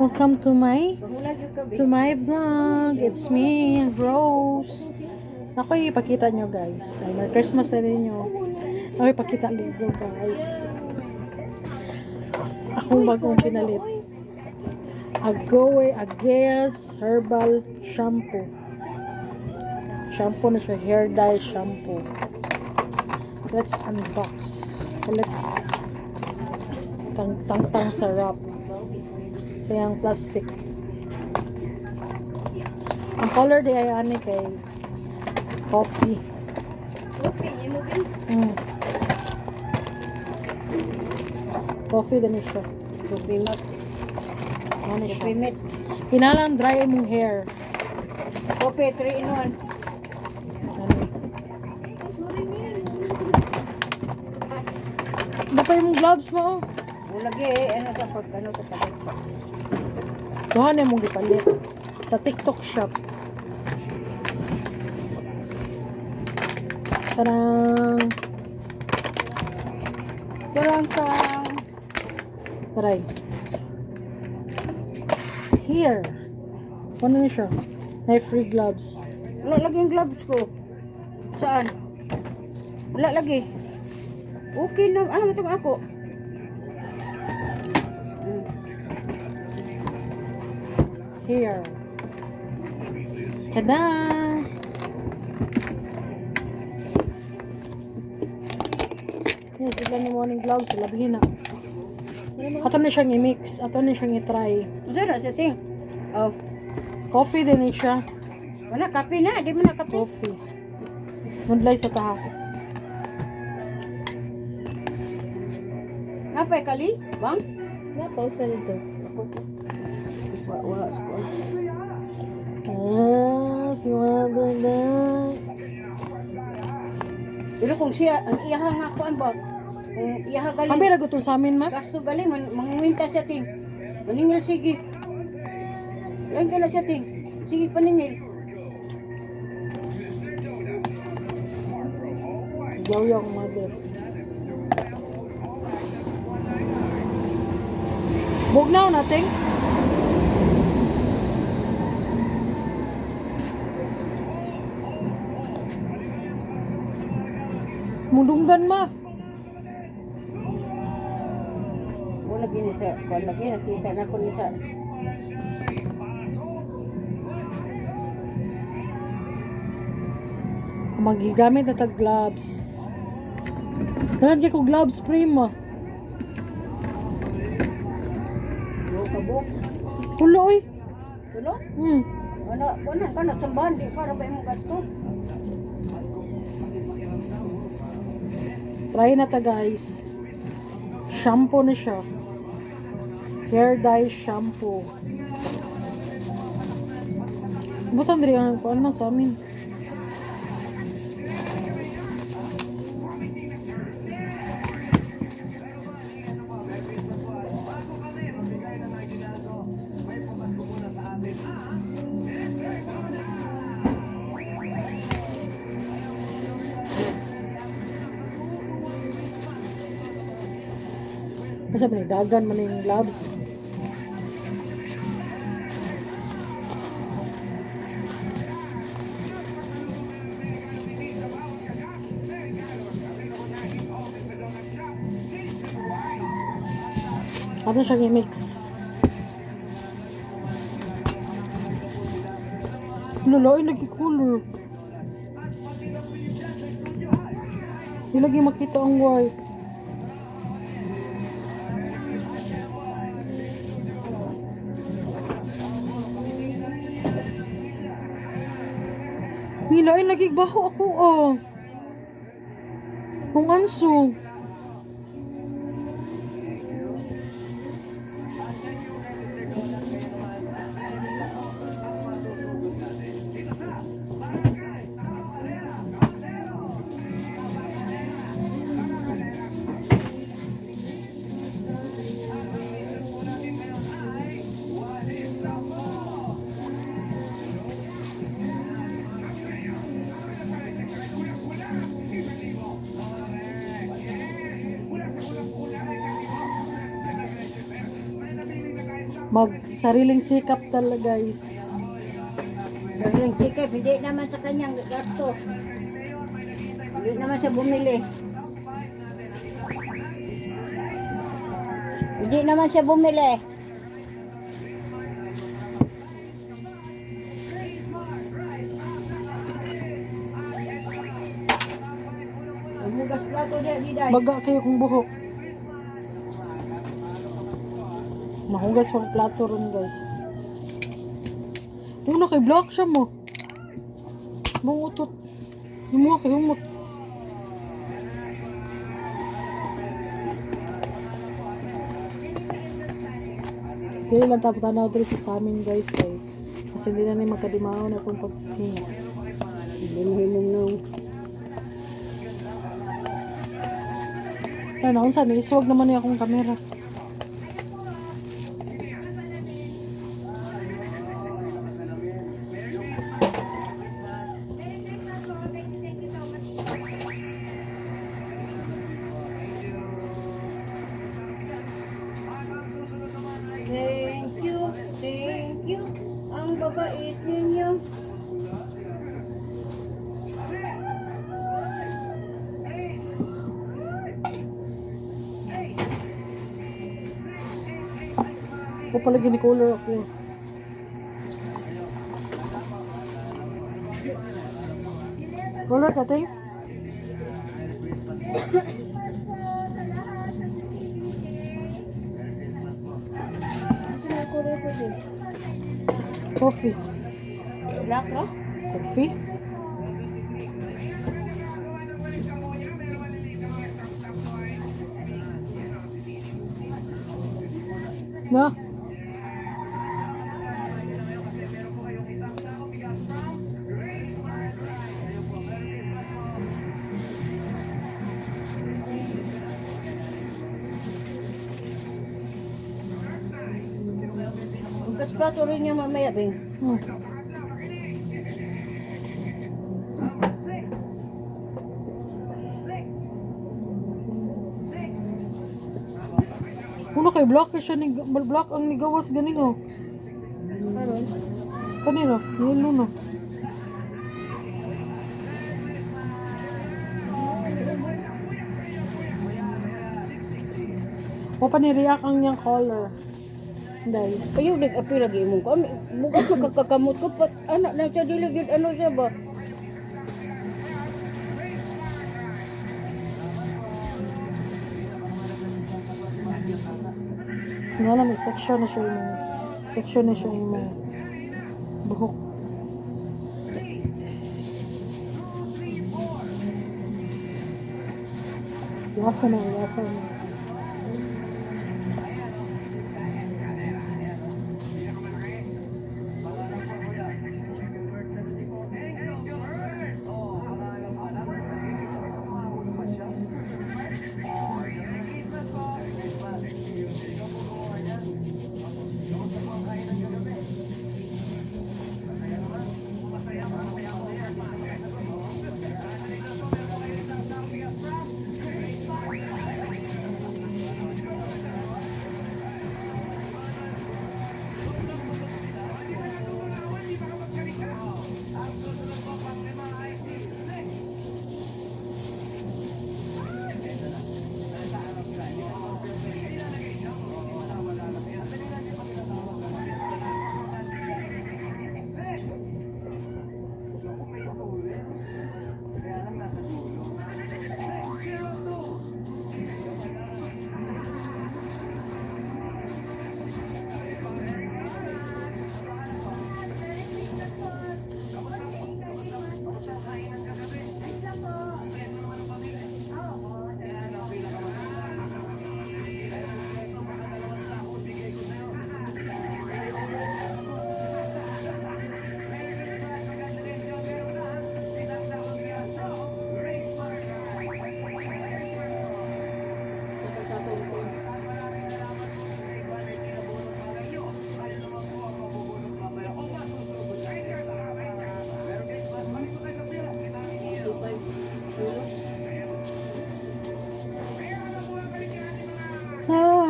Welcome to my vlog. It's me, Rose. Ako ipakita nyo guys. Ay, Merry Christmas na rin nyo. Ako ipakita ligo guys. Akong bagong pinalit. Ageas Herbal Shampoo. Shampoo na siya. Hair dye shampoo. Let's unbox. Let's tang sa wrap. Sa yung plastic. Ang color di ay ani kay coffee. Coffee din siya. Coffee milk. Ano siya? Coffee milk. Hinalang dry mong hair. Coffee 3 in 1. Ano? Dapat yung gloves mo. Lagi ano sa pag ano sa tapat. Tuhan mong gipalit sa TikTok shop. Parang try. Here. Ano na siya? May free gloves. Wala lagi yung gloves ko. Saan? Wala lagi. Okay na. Ano mo itong ako? Here. Tada! Yes, ilan yung morning gloves. Labihin na. Ato na siyang i-mix. Ato na siyang i-try. Saan na siya ting? Oh. Coffee din siya. Wala, kape na. Di mo na kape. Coffee. Mundlay sa taha. Napay kali? Bang? Na-pause na dito. Wala. If you want that. Pero kung siya, ang iyahang nga kuan ba? Kung iyahang galing. Kami raguton sa amin, ma? Gasto galing, manguwinta siya ting. Maningil, sige. Lain ka na siya ting. Sige, paningil. Yaw-yaw, mother. Bugnaw natin. Mundunggan, ma. Wala gini sa, wala gini, nakita na ko ni sa. Magigamit na tag gloves. Dagan ko gloves spray mo. Yo kabuk. Tulo oy. Tulo? Hmm. Wala ka na sambahan di para ba imong gasto? Try na ta guys. Shampoo na siya. Hair dye shampoo. Butan diri ang kuan man sa amin. Kasi dagan man yung gloves. Ano siyang i-mix? Laloy, lagi color. Hindi lagi makita ang white. Nila ay lagi baho ako oh. Kung anso. Mag-sariling sikap talaga, guys. Dahil yung sikap, hindi naman sa kanyang gasto. Hindi naman siya bumili. Hindi naman siya bumili. Umugas plato niya, Diday. Baga kayo kung buhok. Mahugas pang plato ron, guys. Una kay block siya mo. Bungutot. Yung mga kay humot. Dili lang tapos tanaw dito sa amin, guys. Kasi hindi na rin magkadimaw na itong paghinga. Hindi mo himong nung. Ay, naunsan. Isuwag naman niya akong kamera. Thank you. Ang babait ninyo. Ako pala ginicolor ako. Color ka, tay? Coffee. Black, no? Coffee? Na? Hugas plato rin niya mamaya, Bing. Uno kay block siya ni block ang nigawas ganing oh. Karon? Kanino? Yelo no. O pa ni react ang niyang color. Guys. Kayo nag-apil lagi mo ko. Bukas magkakakamot ko. Anak na siya, diligid ano siya ba? Nga lang, section na siya yung buhok. Iwasa na.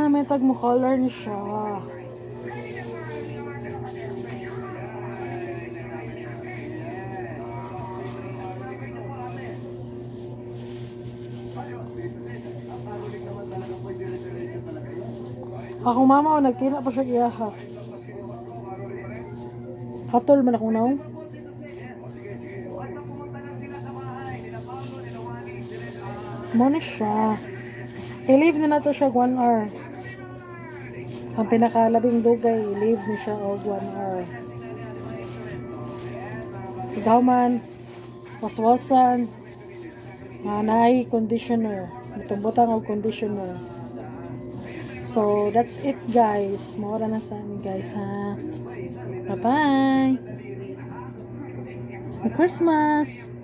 May tag mo color ni siya. Ako mama, nagtina pa siya iyaha. Hatol man ako naong. Muna siya. I-leave na to siya 1 hour. Ang pinakalabing dugay, i-leave na siya og 1 hour. Ikaw man, waswasan, nanay conditioner. Butang-butang og conditioner. So, that's it guys. Mawala na sa amin guys ha. Bye-bye. Merry Christmas!